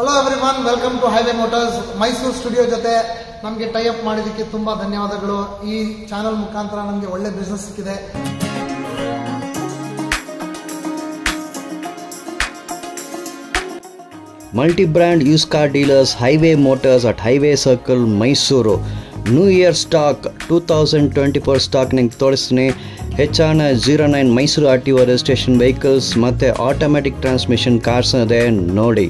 Hello everyone, welcome to highway motors. Mysuru studio ಜೊತೆ ನಮಗೆ tie up ಮಾಡಿದ್ದಕ್ಕೆ ತುಂಬಾ ಧನ್ಯವಾದಗಳು. ಈ ಚಾನಲ್ ಮುಖಾಂತರ ನಮಗೆ ಒಳ್ಳೆ ಬಿಸ್ನೆಸ್ ಸಿಕ್ಕಿದೆ. Multi-brand used car dealers Highway Motors at Highway Circle, Mysuru. New Year stock 2024 stock ನಿಂಗೆ ತೋರಿಸ್ತೀನಿ. ಹೆಚ್ಚಾನ 09 ಮೈಸೂರು RTO ರಿಜಿಸ್ಟ್ರೇಷನ್ ವೆಹಿಕಲ್ಸ್ ಮತ್ತು ಆಟೋಮ್ಯಾಟಿಕ್ ಟ್ರಾನ್ಸ್ಮಿಷನ್ ಕಾರ್ಸ್ ಇದೆ ನೋಡಿ.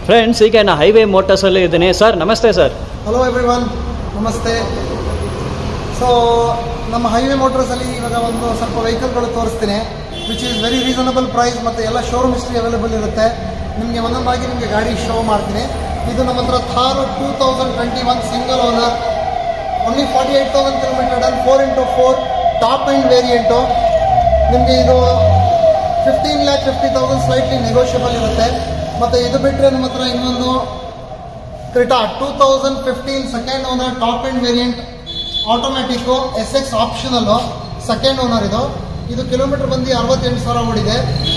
ಫ್ರೆಂಡ್ಸ್, ಈಗ ನಾನು ಹೈವೇ ಮೋಟರ್ಸಲ್ಲಿ ಇದ್ದೀನಿ. ಸರ್ ನಮಸ್ತೆ. ಸರ್ ಹಲೋ ಎವ್ರಿವನ್, ನಮಸ್ತೆ. ಸೊ ನಮ್ಮ ಹೈವೇ ಮೋಟರ್ಸಲ್ಲಿ ಇವಾಗ ಒಂದು ಸ್ವಲ್ಪ ವೆಹಿಕಲ್ಗಳು ತೋರಿಸ್ತೀನಿ, which is very reasonable price ಮತ್ತು ಎಲ್ಲ ಶೋರೂಮ್ ಹಿಸ್ಟ್ರಿ ಅವೈಲೇಬಲ್ ಇರುತ್ತೆ. ನಿಮಗೆ ಒಂದೊಂದಾಗಿ ನಿಮಗೆ ಗಾಡಿ ಶೋ ಮಾಡ್ತೀನಿ. ಇದು ನಮ್ಮ ಹತ್ರ ಥಾರು 2021 single owner, only 48,000 kilometre done, 4x4 top end variant. ನಿಮಗೆ ಇದು 15,50,000 ಸ್ಲೈಟ್ಲಿ ನೆಗೋಷಿಯಬಲ್ ಇರುತ್ತೆ. ಮತ್ತು ಇದು ಬಿಟ್ಟರೆ ನಮ್ಮ ಹತ್ರ ಇನ್ನೊಂದು Creta 2015 second owner top end variant automatic, SX optional, second owner. ಇದು ಕಿಲೋಮೀಟರ್ ಬಂದು 68,000 ಓಡಿದೆ.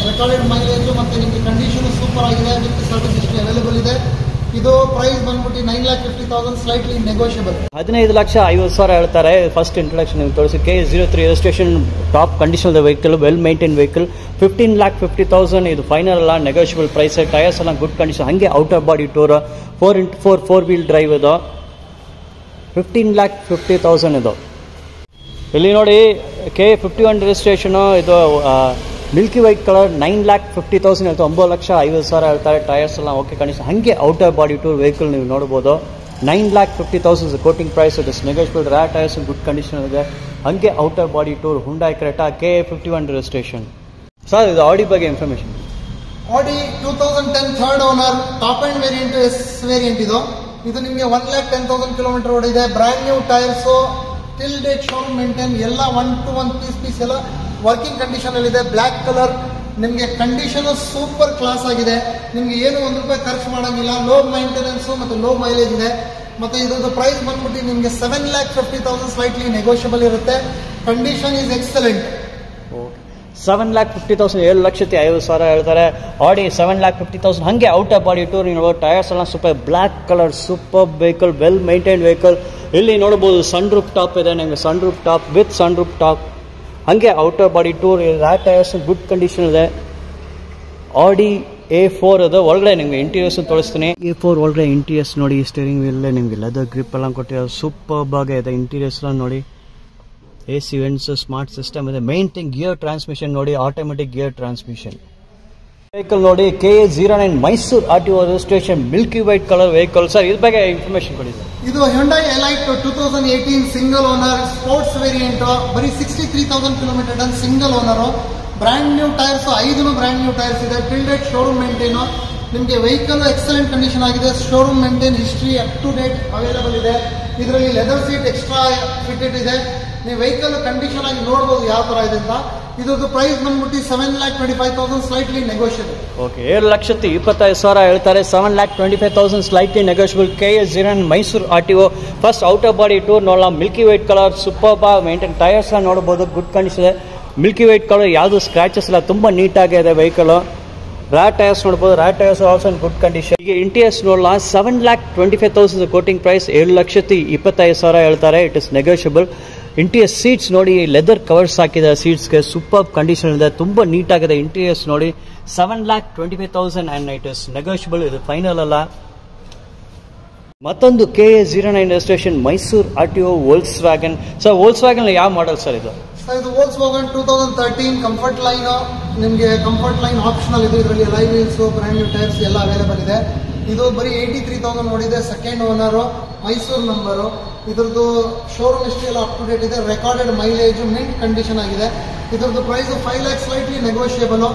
ರೆಕಾರ್ಡೆಡ್ ಮೈಲೇಜು ಮತ್ತು ನಿಮಗೆ ಕಂಡೀಷನು ಸೂಪರ್ ಆಗಿದೆ. ವಿತ್ ಸರ್ವಿಸ್ ಹಿಸ್ಟ್ರಿ ಅವೈಲೇಬಲ್ ಇದೆ. ಇದು ಪ್ರೈಸ್ ಬಂದ್ಬಿಟ್ಟು 9,50,000 ಸ್ಲೈಟ್ಲಿ ನೆಗೋಷಿಯಬಲ್. 15,50,000 ಹೇಳ್ತಾರೆ. ಫಸ್ಟ್ ಇಂಟ್ರೊಡಕ್ಷನ್ ನಿಮ್ಗೆ ತೋರಿಸೋಕ್ಕೆ 03 registration top condition vehicle, well maintain vehicle. 15,50,000 ಇದು ಫೈನಲ್ ಅಲ್ಲ, ನೆಗೋಷಿಯಬಲ್ ಪ್ರೈಸ್. ಟೈರ್ಸ್ ಎಲ್ಲ ಗುಡ್ ಕಂಡೀಷನ್, ಹಾಗೆ outer body tour 4x4 4 wheel drive ಇದು. 15,50,000 ಇದು. ಇಲ್ಲಿ ನೋಡಿ, K51 ರಿಜಿಸ್ಟ್ರೇಷನು. ಇದು ಮಿಲ್ಕಿ ವೈಟ್ ಕಲರ್ 9,50,000 ಹೇಳ್ತಾರೆ. 9,50,000 ಹೇಳ್ತಾರೆ. ಟೈರ್ಸ್ ಎಲ್ಲ ಓಕೆ ಕಂಡೀಷನ್, ಹಾಗೆ ಔಟರ್ ಬಾಡಿ ಟೂರ್ ವೆಹಿಕಲ್ ನೀವು ನೋಡ್ಬೋದು. 9,50,000 quoting price. It is negotiable. Rear tyres good condition ಇದೆ, ಹಾಗೆ outer body tour. Hyundai Creta K51 registration. Sir ಇದು ಆಡಿ ಬಗ್ಗೆ information. Audi 2010 third owner top end variant, S variant. ಇದು ನಿಮಗೆ 1,10,000 kilometre ಓಡಿದೆ. Brand new tyres, till date showroom maintain, ಎಲ್ಲ 1 to 1 piece ಎಲ್ಲ working condition ಅಲ್ಲಿ ಇದೆ. ಬ್ಲ್ಯಾಕ್ ಕಲರ್, ನಿಮಗೆ ಕಂಡೀಷನ್ ಸೂಪರ್ ಕ್ಲಾಸ್ ಆಗಿದೆ. ನಿಮ್ಗೆ ಏನು ₹1 ಖರ್ಚು ಮಾಡಂಗಿಲ್ಲ. ಲೋ ಮೈಂಟೆನೆನ್ಸ್ ಮತ್ತು ಲೋ ಮೈಲೇಜ್ ಇದೆ. ಮತ್ತೆ ಇದ್ರದ್ದು ಪ್ರೈಸ್ ಬಂದ್ಬಿಟ್ಟು ನಿಮಗೆ 7,50,000 ಸ್ಲೈಟ್ಲಿ ನೆಗೋಷಿಯಬಲ್ ಇರುತ್ತೆ. Condition is excellent. 7,50,000 7,50,000 ಹೇಳ್ತಾರೆ. ಆಡಿ 7,50,000, ಹಾಗೆ ಔಟರ್ ಬಾಡಿ ಟೂರ್. ನೀವು ಟೈರ್ಸ್ ಎಲ್ಲ super, black colour, super vehicle, well maintain vehicle. ಇಲ್ಲಿ ನೋಡ್ಬೋದು ಸನ್ ರೂಫ್ ಟಾಪ್ ಇದೆ ನಿಮಗೆ, sunroof top with sunroof top, ಹಾಗೆ outer body tour. Rear tyres good condition ಇದೆ. ಆಡಿ A4 ಅದು. ಒಳಗಡೆ ನಿಮಗೆ ಇಂಟೀರಿಯರ್ಸ್ ತೋರಿಸ್ತೀನಿ. A4 ಒಳಗಡೆ ಇಂಟೀರಿಯರ್ಸ್ ನೋಡಿ, ಸ್ಟೇರಿಂಗ್ ವೀಲ್ ನಿಮಗೆ ಲೆದರ್ ಗ್ರಿಪ್ ಎಲ್ಲ ಕೊಟ್ಟಿರೋ ಸೂಪರ್ ಆಗಿ ಇದೆ. ಇಂಟೀರಿಯರ್ಸ್ ಎಲ್ಲ ನೋಡಿ, AC ವೆಂಟ್ಸ್, ಸ್ಮಾರ್ಟ್ ಸಿಸ್ಟಮ್ ಇದೆ. ಮೇನ್ ಥಿಂಗ್ ಗಿಯರ್ ಟ್ರಾನ್ಸ್ಮಿಷನ್ ನೋಡಿ, ಆಟೋಮೆಟಿಕ್ ಗಿಯರ್ ಟ್ರಾನ್ಸ್ಮಿಷನ್. ವೆಹಿಕಲ್ ನೋಡಿ, KA09 Mysuru RTO registration, milky white colour vehicle. Sir ಇದ್ರ ಬಗ್ಗೆ ಇನ್ಫಾರ್ಮೇಶನ್ ಕೊಡಿ. ಇದು Hyundai Elite 2018 single owner sports variant, ಬರೀ 63,000 kilometre done, single owner. Brand new tyres, 5 brand new tyres ಇದೆ. Till date showroom maintain. ನಿಮಗೆ vehicle excellent condition ಆಗಿದೆ. Showroom maintain history up to date available ಇದೆ. ಇದರಲ್ಲಿ leather seat extra fitted ಇದೆ. ನೀವು vehicle condition ಆಗಿ ನೋಡ್ಬೋದು ಯಾವ ತರ ಇದೆ ಅಂತ. ಇದ್ರದ್ದು ಪ್ರೈಸ್ ಬಂದ್ಬಿಟ್ಟು 7,25,000 ಸ್ಲೈಟ್ಲಿ ನೆಗೋಷಿಯಬಲ್. ಓಕೆ, 7,25,000 ಹೇಳ್ತಾರೆ. 7,25,000 slightly negotiable. KA09 Mysuru RTO. First outer body tour ನೋಡೋಣ. Milky white colour, super maintain. Tyres ಎಲ್ಲ ನೋಡ್ಬೋದು, ಗುಡ್ ಕಂಡೀಷನ್ ಇದೆ. ಮಿಲ್ಕಿ ವೈಟ್ ಕಲರ್, ಯಾವುದು ಸ್ಕ್ರಾಚಸ್ ಇಲ್ಲ, ತುಂಬ ನೀಟಾಗಿದೆ ವೆಹಿಕಲ್. ರ್ಯಾ ಟೈರ್ಸ್ ನೋಡ್ಬೋದು, rear tyres also in good condition. ಈಗ ಇಂಟೀರಿಯರ್ಸ್ ನೋಡೋಣ. 7,25,000 ಕೋಟಿಂಗ್ ಪ್ರೈಸ್. 7,25,000 ಹೇಳ್ತಾರೆ. It is negotiable. Interior seats ನೋಡಿ, ಲೆದರ್ ಕವರ್ಸ್ ಹಾಕಿದೆ ಸೀಟ್ಸ್ಗೆ, ಸೂಪರ್ ಕಂಡೀಷನ್ ಇದೆ, ತುಂಬ ನೀಟಾಗಿದೆ. ಇಂಟೀರಿಯರ್ಸ್ ನೋಡಿ, 7,25,000 ಆ್ಯಂಡ್ ಇಟ್ ಇಸ್ ನೆಗೋಷಿಯಬಲ್. ಇದು ಫೈನಲ್ ಅಲ್ಲ. ಮತ್ತೊಂದು KA09 registration Mysuru RTO Volkswagen. Sir Volkswagen ಯಾವ ಮಾಡೆಲ್ ಸರ್ ಇದು? ಇದು Volkswagen 2013 ಕಂಫರ್ಟ್ ಲೈನ್. ನಿಮಗೆ ಕಂಫರ್ಟ್ ಲೈನ್ ಆಪ್ಷನಲ್ ಇದೆ. ಇದರಲ್ಲಿ live wheels, brand new tyres ಎಲ್ಲ ಅವೈಲೇಬಲ್ ಇದೆ. ಇದು ಬರೀ 83,000 ಓಡಿದೆ. Second owner, Mysuru number. ಇದ್ರದ್ದು ಶೋರೂಮ್ ಹಿಸ್ಟ್ರಿ ಎಲ್ಲ ಅಪ್ ಟು ಡೇಟ್ ಇದೆ. ರೆಕಾರ್ಡೆಡ್ ಮೈಲೇಜ್, ಮಿಂಟ್ ಕಂಡೀಷನ್ ಆಗಿದೆ. ಇದ್ರದ್ದು price 5 lakhs slightly negotiable,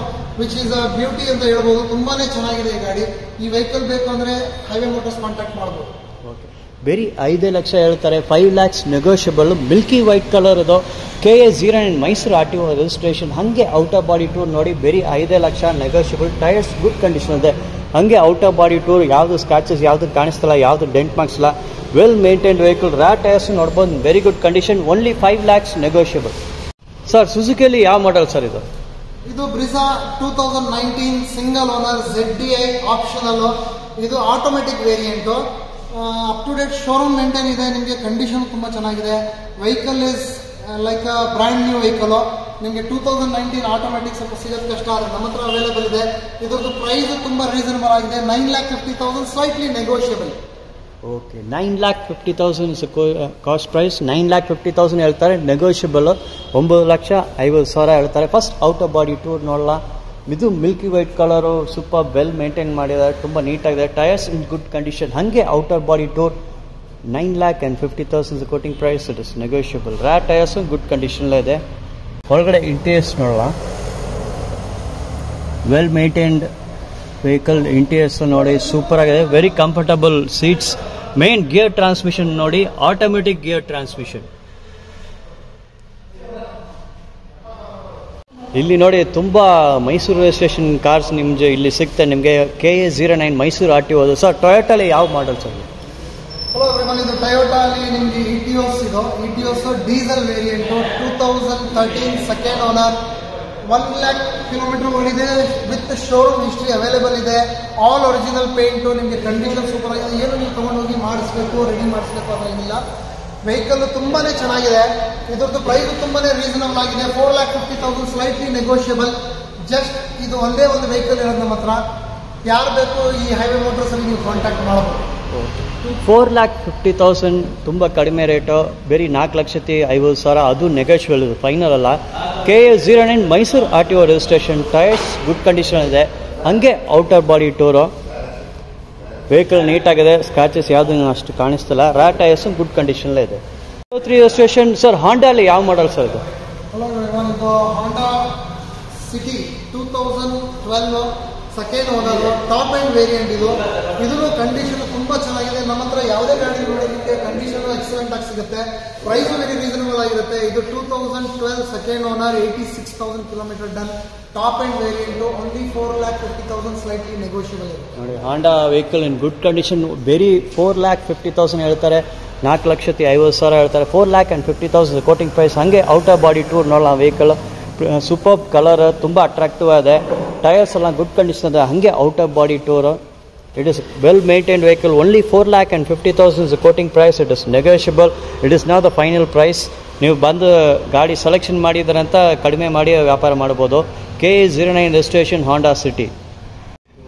which is a beauty ಅಂತ ಹೇಳ್ಬೋದು. ತುಂಬಾನೇ ಚೆನ್ನಾಗಿದೆ ಈ ಗಾಡಿ. ಈ ವೆಹಿಕಲ್ ಬೇಕು ಅಂದ್ರೆ ಹೈವೇ ಮೋಟರ್ಸ್ ಕಾಂಟ್ಯಾಕ್ಟ್ ಮಾಡಬಹುದು. ಬರೀ 5 ಲಕ್ಷ ಹೇಳ್ತಾರೆ. 5 lakhs negotiable. Milky white colour ಅದು. KA09 Mysuru RTO registration. ಹಾಗೆ ಔಟ್ ಆಫ್ ಬಾಡಿ ಟೂರ್ ನೋಡಿ, ಬರೀ 5 lakh negotiable. Tyres good condition ಇದೆ. ಹಾಗೆ ಔಟ್ ಆಫ್ ಬಾಡಿ ಟೂರ್, ಯಾವುದು ಸ್ಕ್ರಾಚಸ್ ಯಾವುದು ಕಾಣಿಸ್ತಲ್ಲ, ಯಾವುದು ಡೆಂಟ್ ಮಾರ್ಕ್ಸ್ ಇಲ್ಲ. Well maintained vehicle. Rear tyres ನೋಡ್ಬೋದು, very good condition. Only 5 lakhs negotiable. Sir, ಸುಜುಕಿಯಲ್ಲಿ ಯಾವ ಮಾಡೆಲ್ ಸರ್ ಇದು? ಇದು Brezza 2019 single owner ZDI optional. ಇದು automatic variant. Up to date showroom maintain ಇದೆ. ನಿಮಗೆ ಕಂಡೀಷನ್ ತುಂಬಾ ಚೆನ್ನಾಗಿದೆ. Vehicle is like a brand new vehicle. ನಿಮಗೆ 2019 ಆಟೋಮೆಟಿಕ್ ಸ್ವಲ್ಪ ಸಿಗೋದು ಕಷ್ಟ, ಆದರೆ ನಮ್ಮ ಹತ್ರ ಅವೈಲೇಬಲ್ ಇದೆ. ಇದ್ರದ್ದು ಪ್ರೈಸ್ ತುಂಬಾ ರೀಸನಬಲ್ ಆಗಿದೆ. 9,50,000 slightly negotiable. Okay, 9,50,000 cost price. 9,50,000 ಹೇಳ್ತಾರೆ, ನೆಗೋಷಿಯಬಲ್. 9,50,000 ಹೇಳ್ತಾರೆ. First out of body tour ನೋಡಲ್ಲ. ಇದು milky white colour, super well maintain ಮಾಡಿದ್ದಾರೆ, ತುಂಬ ನೀಟಾಗಿದೆ. Tyres in good condition. ಹಾಗೆ out of body tour 9,50,000 quoting price. It is negotiable. Rear tyres good condition ಇದೆ. ಹೊರಗಡೆ ಇಂಟೀರಿಯರ್ಸ್ ನೋಡಲ್ಲ, ವೆಲ್ ಮೇಂಟೈನ್ಡ್ ವೆಹಿಕಲ್. ಇಂಟೀರಿಯರ್ಸ್ ನೋಡಿ ಸೂಪರ್ ಆಗಿದೆ. Very comfortable seats. Main gear transmission ನೋಡಿ, ಆಟೋಮೆಟಿಕ್ ಗಿಯರ್ ಟ್ರಾನ್ಸ್ಮಿಷನ್. ಇಲ್ಲಿ ನೋಡಿ ತುಂಬಾ ಮೈಸೂರು ರಿಜಿಸ್ಟ್ರೇಷನ್ ಕಾರ್ಸ್ ನಿಮ್ಗೆ ಇಲ್ಲಿ ಸಿಗ್ತದೆ. ನಿಮಗೆ KA09 ಮೈಸೂರು RTO. ಸರ್, ಟೊಯೋಟಾಲಿ ಯಾವ ಮಾಡಲ್ ಸರ್? ಹಲೋ ಎವ್ರಿವನ್, ಇದು ಟೊಯೋಟಾ ಅಲ್ಲಿ ನಿಮಗೆ ಇಟಿಯೋಸ್. ಇದು Etios diesel variant 2013 second owner. 1 lakh kilometre ಓಡಿದೆ. ವಿತ್ ಶೋರೂಮ್ ಹಿಸ್ಟ್ರಿ ಅವೈಲೇಬಲ್ ಇದೆ. All original paint. ನಿಮಗೆ ಕಂಡೀಷನ್ ಸೂಪರ್ ಆಗಿದೆ. ಏನು ನೀವು ತಗೊಂಡೋಗಿ ಮಾಡಿಸ್ಬೇಕು, ರೆಡಿ ಮಾಡಿಸ್ಬೇಕು ಅಂತ ಏನಿಲ್ಲ. ವೆಹಿಕಲ್ ತುಂಬಾನೇ ಚೆನ್ನಾಗಿದೆ. ಇದ್ರದ್ದು ಪ್ರೈಸ್ ತುಂಬಾನೇ ರೀಸನಬಲ್ ಆಗಿದೆ. 4,50,000 ಸ್ಲೈಟ್ಲಿ ನೆಗೋಷಿಯಬಲ್. ಜಸ್ಟ್ ಇದು ಒಂದೇ ಒಂದು ವೆಹಿಕಲ್ ಇರೋದು ನಮ್ಮ ಹತ್ರ. ಯಾರು ಬೇಕು ಈ ಹೈವೇ ಮೋಟರ್ಸ್ ಅಲ್ಲಿ ನೀವು ಕಾಂಟ್ಯಾಕ್ಟ್ ಮಾಡಬಹುದು. 4,50,000 ತುಂಬ ಕಡಿಮೆ ರೇಟು. ಬರೀ 4,50,000. ಅದು ನೆಗೋಷಿಯಬಲ್, ಫೈನಲ್ ಅಲ್ಲ. KA09 Mysuru RTO registration. Tyres good condition ಇದೆ. ಹಾಗೆ out of body tour. Vehicle ನೀಟಾಗಿದೆ. ಸ್ಕ್ರಾಚಸ್ ಯಾವುದು ಅಷ್ಟು ಕಾಣಿಸ್ತಿಲ್ಲ. ರಾ ಟೈರ್ಸ್ ಗುಡ್ ಕಂಡೀಷನ್ ಇದೆ. 3 ರಿಜಿಸ್ಟ್ರೇಷನ್. ಸರ್, ಹಾಂಡಾಲಿ ಯಾವ ಮಾಡಲ್ ಸರ್ ಇದು? ಹಲೋ ಎವ್ರಿವನ್, ಇದು ಹಾಂಡಾ city 2012 second owner. Top end variant ಇದು. ಇದನ್ನು ಕಂಡೀಷನ್ ತುಂಬಾ ಚೆನ್ನಾಗಿದೆ. ನಮ್ಮ ಹತ್ರ ಯಾವುದೇ ಗಾಡಿ ನೋಡೋದಕ್ಕೆ ಕಂಡೀಷನ್ ಎಕ್ಸಲೆಂಟ್ ಆಗಿ ಸಿಗುತ್ತೆ. ಪ್ರೈಸ್ ವೆರಿ ರೀಸನಬಲ್ ಆಗಿರುತ್ತೆ. ಇದು 2012 second owner. 86,000 kilometre done. Top end variant. Only 4,50,000 slightly negotiable ಇದೆ. ನೋಡಿ, Honda vehicle in good condition. ಬರೀ 4,50,000 ಹೇಳ್ತಾರೆ. 4,50,000 ಹೇಳ್ತಾರೆ. 4,50,000 ಕೋಟಿಂಗ್ ಪ್ರೈಸ್. ಹಾಗೆ ಔಟ್ ಆಫ್ ಬಾಡಿ ಟೂರ್ ನೋಡೋಣ. ವೆಹಿಕಲ್ ಸೂಪರ್ ಕಲರ್, ತುಂಬ ಅಟ್ರಾಕ್ಟಿವ್ ಇದೆ. ಟೈರ್ಸ್ ಎಲ್ಲ ಗುಡ್ ಕಂಡೀಷನ್ ಇದೆ. ಹಾಗೆ out of body tour. It is well maintained vehicle. Only 4,50,000 quoting price. It is negotiable. It is not the final price. ನೀವು ಬಂದು ಗಾಡಿ selection ಮಾಡಿದ್ರಂತ ಕಡಿಮೆ ಮಾಡಿ ವ್ಯಾಪಾರ ಮಾಡ್ಬೋದು. KA09 registration Honda City.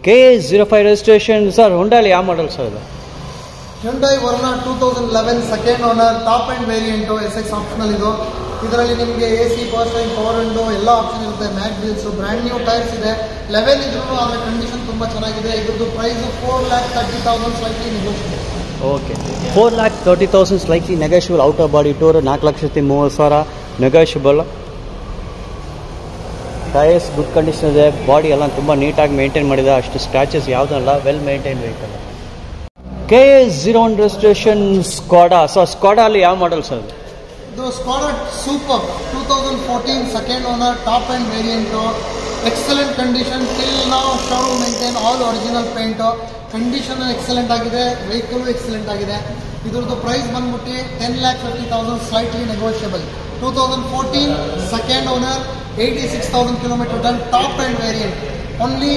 KA05 registration. Sir, ಹೊಂಡಾಲಿ ಯಾವ ಮಾಡಲ್ ಸರ್ ಇದು? Hyundai Verna 2011 second owner. Top end variant. SX optional ಇದು. ಇದರಲ್ಲಿ ನಿಮಗೆ AC, power steering, power window ಎಲ್ಲ ಆಪ್ಷನ್ ಇರುತ್ತೆ. Mat wheels, brand new tyres ಇದೆ. 11 ಇದ್ರೂ ಅದರ ಕಂಡೀಷನ್ ತುಂಬಾ ಚೆನ್ನಾಗಿದೆ. ಇದ್ರದ್ದು price 4,30,000 slightly negotiable. Okay, 4,30,000 slightly negotiable. Out of body tour 4,30,000 negotiable. Tyres good condition ಇದೆ. ಬಾಡಿ ಎಲ್ಲ ತುಂಬ ನೀಟಾಗಿ ಮೇಂಟೈನ್ ಮಾಡಿದೆ. ಅಷ್ಟು ಸ್ಕ್ರಾಚಸ್ ಯಾವುದಲ್ಲ. Well maintain vehicle. KA01 registration Skoda. Sir, Skoda ಅಲ್ಲಿ ಯಾವ ಮಾಡಲ್ ಸರ್? ಇದು Skoda Superb 2014 second owner. Top end variant. Excellent condition. Till ನಾವು showroom maintain. All original paint. Condition excellent ಆಗಿದೆ. ವೆಹಿಕಲ್ ಎಕ್ಸಲೆಂಟ್ ಆಗಿದೆ. ಇದ್ರದ್ದು ಪ್ರೈಸ್ ಬಂದ್ಬಿಟ್ಟು 10,50,000 slightly negotiable. 2014 second owner. 86,000 kilometre done. Top end variant. Only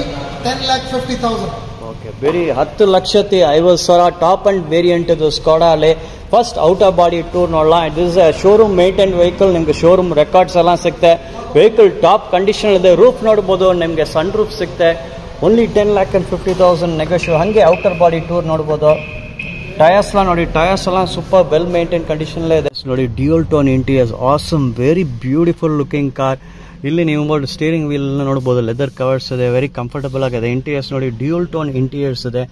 10,50,000. Okay, ಬರೀ 10,50,000 top end variant ಇದು Skoda ಅಲ್ಲಿ. First out of body tour ನೋಡಲ್ಲ. It is showroom maintain vehicle. ನಿಮಗೆ showroom records ಎಲ್ಲ ಸಿಗುತ್ತೆ. ವೆಹಿಕಲ್ ಟಾಪ್ ಕಂಡೀಷನ್ ಇದೆ. Roof ನೋಡ್ಬೋದು, ನಿಮಗೆ ಸನ್ ರೂಫ್ ಸಿಗುತ್ತೆ. Only 10,50,000 negotiable. ಹಾಗೆ ಔಟರ್ ಬಾಡಿ ಟೂರ್ ನೋಡ್ಬೋದು. ಟೈರ್ಸ್ ಎಲ್ಲ ನೋಡಿ, ಟೈರ್ಸ್ ಎಲ್ಲ ಸೂಪರ್ ವೆಲ್ ಮೇಂಟೈನ್ ಕಂಡೀಷನ್ ಇದೆ. ನೋಡಿ dual tone interiors, awesome, very beautiful looking car. ಇಲ್ಲಿ ನೀವು ನೋಡಿ ಸ್ಟೀರಿಂಗ್ ವೀಲ್ ನೋಡಬಹುದು, ಲೆದರ್ ಕವರ್ಸ್ ಇದೆ, ವೆರಿ ಕಂಫರ್ಟಬಲ್ ಆಗಿದೆ. ಇಂಟೀರಿಯರ್ಸ್ ನೋಡಿ ಡ್ಯೂಯಲ್ ಟೋನ್ ಇಂಟೀರಿಯರ್ಸ್ ಇದೆ.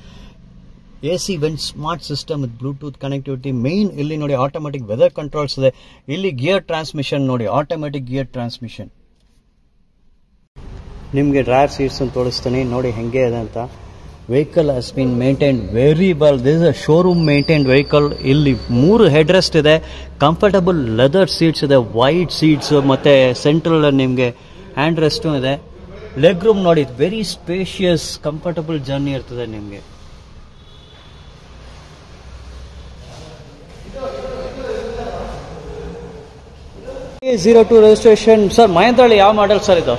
AC vent smart system with Bluetooth connectivity. Main ಇಲ್ಲಿ ನೋಡಿ ಆಟೋಮೆಟಿಕ್ ವೆದರ್ ಕಂಟ್ರೋಲ್ಸ್ ಇದೆ. ಇಲ್ಲಿ ಗಿಯರ್ ಟ್ರಾನ್ಸ್ಮಿಷನ್ ನೋಡಿ, ಆಟೋಮೆಟಿಕ್ ಗಿಯರ್ ಟ್ರಾನ್ಸ್ಮಿಷನ್. ನಿಮಗೆ ಡ್ರೈವರ್ ಸೀಟ್ಸ್ ಅಂತ ತೋರಿಸ್ತೀನಿ ನೋಡಿ ಹೆಂಗೆ ಇದೆ ಅಂತ. Vehicle has been maintain very well. This is a showroom maintained vehicle. ಇಲ್ಲಿ 3 ಹೆಡ್ ರೆಸ್ಟ್ ಇದೆ, ಕಂಫರ್ಟಬಲ್ ಲೆದರ್ ಸೀಟ್ಸ್ ಇದೆ, ವೈಡ್ ಸೀಟ್ಸ್, ಮತ್ತೆ ಸೆಂಟ್ರಲ್ ನಿಮಗೆ ಹ್ಯಾಂಡ್ ರೆಸ್ಟು ಇದೆ. ಲೆಗ್ ರೂಮ್ ನೋಡಿ, ವೆರಿ ಸ್ಪೇಷಿಯಸ್ ಕಂಫರ್ಟಬಲ್ ಜರ್ನಿ ಇರ್ತದೆ ನಿಮಗೆ. 02 ರಿಜಿಸ್ಟ್ರೇಷನ್. ಸರ್ ಮಹೇಂದ್ರಲ್ಲಿ ಯಾವ ಮಾಡೆಲ್ ಸರ್ ಇದು?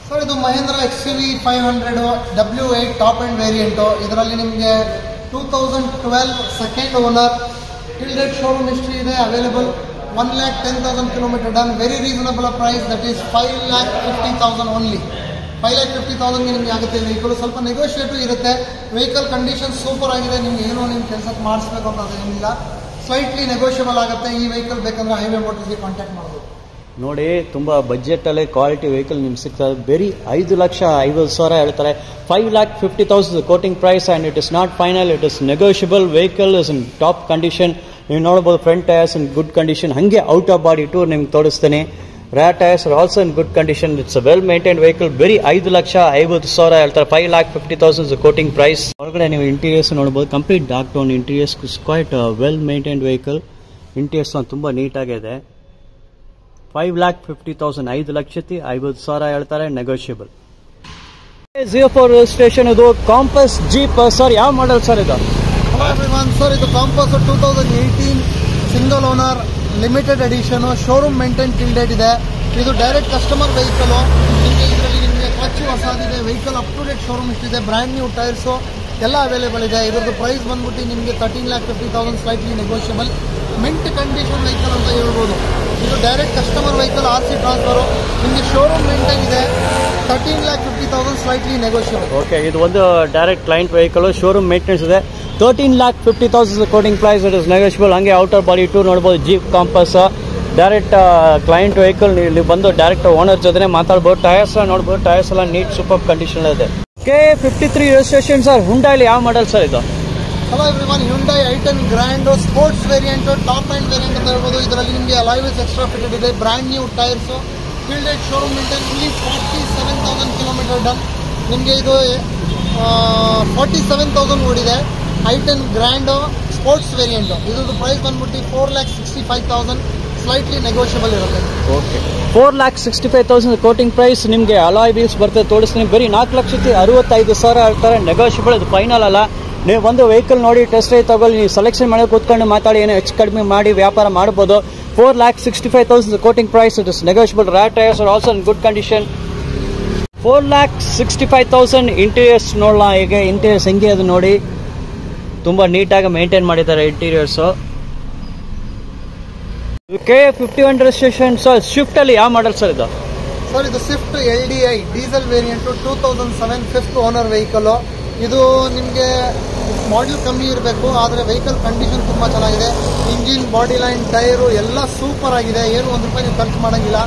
ಸರ್ ಇದು Mahindra XUV 500 W8 top end variant. ಇದರಲ್ಲಿ ನಿಮಗೆ 2012 second owner, till date showroom history ಇದೆ, available. 1,10,000 kilometre done, very reasonable price, that is 5,50,000 only. 5,50,000ಗೆ ನಿಮಗೆ ಆಗುತ್ತೆ. ವೆಹಿಕಲ್ ಸ್ವಲ್ಪ ನೆಗೋಷಿಯೇಟಿವ್ ಇರುತ್ತೆ. ವೆಹಿಕಲ್ ಕಂಡೀಷನ್ ಸೂಪರ್ ಆಗಿದೆ. ನಿಮ್ಗೆ ಏನೋ ನಿಮ್ಮ ಕೆಲಸಕ್ಕೆ ಮಾಡಿಸ್ಬೇಕು ಅಂತ ಅದೇನಿಲ್ಲ, ಸ್ಲೈಟ್ಲಿ ನೆಗೋಷಿಯಬಲ್ ಆಗುತ್ತೆ. ಈ ವೆಹಿಕಲ್ ಬೇಕಂದ್ರೆ ಹೈವೇ ಮೋಟರ್ಸ್ಗೆ ಕಾಂಟ್ಯಾಕ್ಟ್ ಮಾಡ್ಬೋದು. ನೋಡಿ ತುಂಬ ಬಜೆಟಲ್ಲೇ ಕ್ವಾಲಿಟಿ ವೆಹಿಕಲ್ ನಿಮ್ಗೆ ಸಿಗ್ತದೆ. ಬರೀ 5,50,000 ಹೇಳ್ತಾರೆ. 5,50,000 quoting price and it is not final, it is negotiable. Vehicle is in top condition. ನೀವು ನೋಡ್ಬೋದು front tyres in good condition. ಹಾಗೆ ಔಟ್ ಆಫ್ ಬಾಡಿ ಟೂರ್ ನಿಮ್ಗೆ ತೋರಿಸ್ತೀನಿ. Rear tyres are also in good condition. It's a well maintained vehicle. ಬರೀ 5,50,000 ಹೇಳ್ತಾರೆ. 5,50,000 quoting price. ಹೊರಗಡೆ ನೀವು interiors ನೋಡ್ಬೋದು, complete dark tone interiors, quite well maintained vehicle. Interiors ತುಂಬ ನೀಟಾಗಿದೆ. 5,50,000 5,50,000 ಹೇಳ್ತಾರೆ, ನೆಗೋಷಿಯಬಲ್. 04 ರಿಜಿಸ್ಟ್ರೇಷನ್. ಇದು ಕಾಂಪಸ್ ಜೀಪ್. ಸರ್ ಯಾವ ಮಾಡೆಲ್ ಸರ್ ಇದು? ಸರ್ ಇದು Compass 2018 single owner limited edition, showroom maintain till date ಇದೆ. ಇದು ಡೈರೆಕ್ಟ್ ಕಸ್ಟಮರ್ ವೆಹಿಕಲ್. ಇದರಲ್ಲಿ ನಿಮಗೆ ಕ್ಲಚ್ ಹೊಸದಿದೆ, vehicle up to date showroom ಇಷ್ಟಿದೆ, ಬ್ರ್ಯಾಂಡ್ ನ್ಯೂ ಟೈರ್ಸು ಎಲ್ಲ ಅವೈಲೇಬಲ್ ಇದೆ. ಇದ್ರದ್ದು ಪ್ರೈಸ್ ಬಂದ್ಬಿಟ್ಟು ನಿಮಗೆ 13,50,000, slightly negotiable. Mint condition vehicle ಅಂತ ಹೇಳ್ಬೋದು. ಇದು direct customer vehicle, RC transfer, ನಿಮಗೆ ಶೋರೂಮ್ ಮೇಂಟೈನ್ ಇದೆ. 13,50,000, ಸ್ಲೈಟ್ಲಿ ನೆಗೋಷಿಯಬಲ್. ಓಕೆ, ಇದು ಒಂದು direct client vehicle, showroom maintenance ಇದೆ. 13,50,000 quoting price, it is negotiable. ಹಾಗೆ ಔಟರ್ ಬಾಡಿ ಟೂರ್ ನೋಡ್ಬೋದು. Jeep Compass direct client vehicle. ಇಲ್ಲಿ ಬಂದು ಡೈರೆಕ್ಟ್ ಓನರ್ ಜೊತೆ ಮಾತಾಡ್ಬೋದು. ಟೈರ್ಸ್ ನೋಡ್ಬೋದು, ಟೈರ್ಸ್ ಎಲ್ಲ ನೀಟ್ ಸೂಪರ್ ಕಂಡೀಷನ್ ಇದೆ. K53 registration. ಸರ್ ಹುಂಡಾಯಲ್ಲಿ ಯಾವ ಮಾಡೆಲ್ ಸರ್ ಇದು? Hello everyone, Hyundai i10 grand sports variant, top end variant ಅಂತ ಹೇಳ್ಬೋದು. ಇದರಲ್ಲಿ ನಿಮಗೆ ಅಲಾಯ್ ವೀಲ್ಸ್ ಎಕ್ಸ್ಟ್ರಾ ಫಿಟೆಡ್ ಇದೆ, brand new tyres, till date showroom maintain. ಇಲ್ಲಿ 47,000 ಕಿಲೋಮೀಟರ್ ಡನ್. ನಿಮಗೆ ಇದು 47,000 ಓಡಿದೆ. i10 grand sports variant. ಇದ್ರದ್ದು ಪ್ರೈಸ್ ಬಂದ್ಬಿಟ್ಟು 4,65,000, ಸ್ಲೈಟ್ಲಿ ನೆಗೋಷಿಯಬಲ್ ಇರುತ್ತೆ. Okay, 4,65,000 quoting price. ನಿಮಗೆ ಅಲಾಯ್ ವೀಲ್ಸ್ ಬರ್ತದೆ, ತೋರಿಸ್ತೀನಿ. ಬರೀ 4,65,000 ಹೇಳ್ತಾರೆ, ನೆಗೋಷಿಯಬಲ್. ಇದು ಫೈನಲ್ ಅಲ್ಲ. ನೀವು ಒಂದು ವೆಹಿಕಲ್ ನೋಡಿ ಟೆಸ್ಟ್ ರೈಡ್ ತಗೊಳ್ಳಿ, ನೀವು ಸೆಲೆಕ್ಷನ್ ಮಾಡಿ ಕೂತ್ಕೊಂಡು ಮಾತಾಡಿ, ಏನೋ ಹೆಚ್ಚು ಕಡಿಮೆ ಮಾಡಿ ವ್ಯಾಪಾರ ಮಾಡ್ಬೋದು. 4,65,000 quoting price, it is negotiable. Rear tyres are also in good condition. 4,65,000. Interiors ನೋಡಲ್ಲ, ಹೇಗೆ ಇಂಟೀರಿಯರ್ಸ್ ಹೆಂಗೆ ಅದು ನೋಡಿ, ತುಂಬ ನೀಟಾಗಿ ಮೇಂಟೈನ್ ಮಾಡಿದ್ದಾರೆ ಇಂಟೀರಿಯರ್ಸು. K51 registration. ಸರ್ ಸ್ವಿಫ್ಟಲ್ಲಿ ಯಾವ ಮಾಡೆಲ್ ಸರ್ ಇದು? ಸರ್ ಇದು Swift LDI diesel variant, 2007 fifth owner vehicle. ಇದು ನಿಮಗೆ ಮಾಡಲ್ ಕಮ್ಮಿ ಇರಬೇಕು, ಆದರೆ ವೆಹಿಕಲ್ ಕಂಡೀಷನ್ ತುಂಬ ಚೆನ್ನಾಗಿದೆ. ಇಂಜಿನ್, ಬಾಡಿ ಲೈನ್, ಟೈರು ಎಲ್ಲ ಸೂಪರ್ ಆಗಿದೆ. ಏನು ₹1 ನೀವು ಖರ್ಚು ಮಾಡೋಂಗಿಲ್ಲ.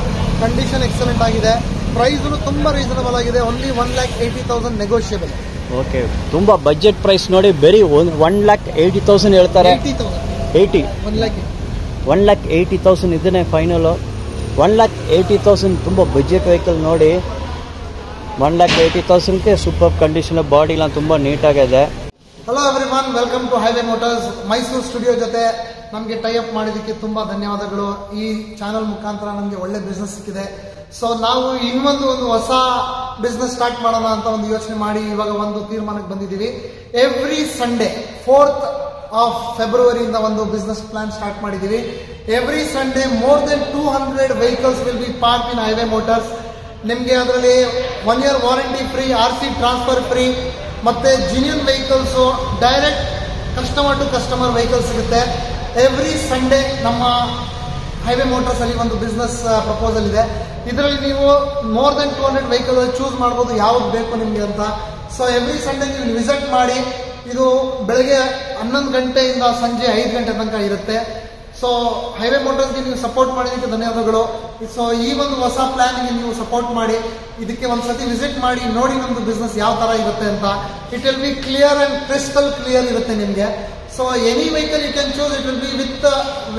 ಕಂಡೀಷನ್ ಎಕ್ಸಲೆಂಟ್ ಆಗಿದೆ. ಪ್ರೈಸು ತುಂಬ ರೀಸನಬಲ್ ಆಗಿದೆ. Only 1,80,000 negotiable. ಓಕೆ, ತುಂಬ ಬಜೆಟ್ ಪ್ರೈಸ್ ನೋಡಿ. ಬರೀ 1,80,000 ಹೇಳ್ತಾರೆ. 1,80,000 ಇದನ್ನೇ ಫೈನಲು. 1,80,000 ತುಂಬ ಬಜೆಟ್ ವೆಹಿಕಲ್ ನೋಡಿ. 1,80,000ಕ್ಕೆ ಸೂಪರ್ ಕಂಡೀಷನ್, ಬಾಡಿ ಎಲ್ಲ ತುಂಬ ನೀಟಾಗಿದೆ. Hello everyone, welcome to highway motors. Mysuru studio ಜೊತೆ ನಮಗೆ ಟೈ ಅಪ್ ಮಾಡಿದ್ದಕ್ಕೆ ತುಂಬ ಧನ್ಯವಾದಗಳು. ಈ ಚಾನಲ್ ಮುಖಾಂತರ ನಮಗೆ ಒಳ್ಳೆ ಬಿಸ್ನೆಸ್ ಸಿಕ್ಕಿದೆ. ಸೊ ನಾವು ಇನ್ನೊಂದು ಹೊಸ ಬಿಸ್ನೆಸ್ ಸ್ಟಾರ್ಟ್ ಮಾಡೋಣ ಅಂತ ಒಂದು ಯೋಚನೆ ಮಾಡಿ ಇವಾಗ ಒಂದು ತೀರ್ಮಾನಕ್ಕೆ ಬಂದಿದ್ದೀವಿ. ಎವ್ರಿ ಸಂಡೇ 4th ಆಫ್ ಫೆಬ್ರವರಿಯಿಂದ ಒಂದು ಬಿಸ್ನೆಸ್ ಪ್ಲಾನ್ ಸ್ಟಾರ್ಟ್ ಮಾಡಿದ್ದೀವಿ. Every Sunday more than 200 vehicles will be park in Highway Motors. ನಿಮಗೆ ಅದರಲ್ಲಿ 1 year warranty free, RC transfer free, ಮತ್ತೆ genuine vehicles, direct customer to customer vehicle ಸಿಗುತ್ತೆ. Every Sunday ನಮ್ಮ Highway Motors ಅಲ್ಲಿ ಒಂದು business proposal ಇದೆ. ಇದರಲ್ಲಿ ನೀವು ಮೋರ್ ದೆನ್ 200 ವೆಹಿಕಲ್ ಚೂಸ್ ಮಾಡ್ಬೋದು, ಯಾವ್ದು ಬೇಕು ನಿಮಗೆ ಅಂತ. ಸೊ ಎವ್ರಿ ಸಂಡೇ ನೀವು ವಿಸಿಟ್ ಮಾಡಿ. ಇದು ಬೆಳಗ್ಗೆ 11 ಗಂಟೆಯಿಂದ ಸಂಜೆ 5 ಗಂಟೆ ತನಕ ಇರುತ್ತೆ. ಸೊ ಹೈವೇ ಮೋಟರ್ಸ್ಗೆ ನೀವು ಸಪೋರ್ಟ್ ಮಾಡಿದ್ದಕ್ಕೆ ಧನ್ಯವಾದಗಳು. ಸೊ ಈ ಒಂದು ಹೊಸ ಪ್ಲಾನ್ಗೆ ನೀವು ಸಪೋರ್ಟ್ ಮಾಡಿ, ಇದಕ್ಕೆ ಒಂದ್ಸತಿ ವಿಸಿಟ್ ಮಾಡಿ, ನೋಡಿ ನಮ್ದು ಬಿಸ್ನೆಸ್ ಯಾವ ತರ ಇರುತ್ತೆ ಅಂತ. It will be clear and crystal clear ಇರುತ್ತೆ ನಿಮಗೆ. So any vehicle you can choose, it will be with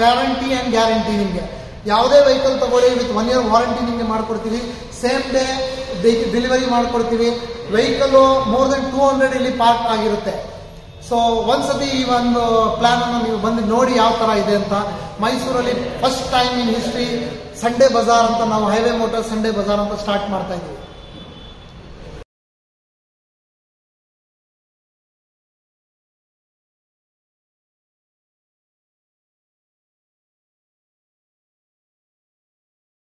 warranty and guarantee. ನಿಮಗೆ ಯಾವುದೇ ವೆಹಿಕಲ್ ತಗೊಳ್ಳಿ, ವಿತ್ 1 year ವಾರಂಟಿ ನಿಮಗೆ ಮಾಡ್ಕೊಡ್ತೀವಿ. ಸೇಮ್ ಡೇ ಡೆಲಿವರಿ ಮಾಡ್ಕೊಡ್ತೀವಿ. ವೆಹಿಕಲ್ ಮೋರ್ ದೆನ್ 200 ಇಲ್ಲಿ ಪಾರ್ಕ್ ಆಗಿರುತ್ತೆ. ಸೊ ಒಂದ್ಸತಿ ಈ ಒಂದು ಪ್ಲಾನ್ ಅನ್ನು ನೀವು ಬಂದು ನೋಡಿ ಯಾವ ತರ ಇದೆ ಅಂತ. ಮೈಸೂರಲ್ಲಿ first time in history Sunday Bazaar ಅಂತ, ನಾವು ಹೈವೇ ಮೋಟರ್ ಸಂಡೇ ಬಜಾರ್ ಅಂತ ಸ್ಟಾರ್ಟ್ ಮಾಡ್ತಾ ಇದ್ದೀವಿ.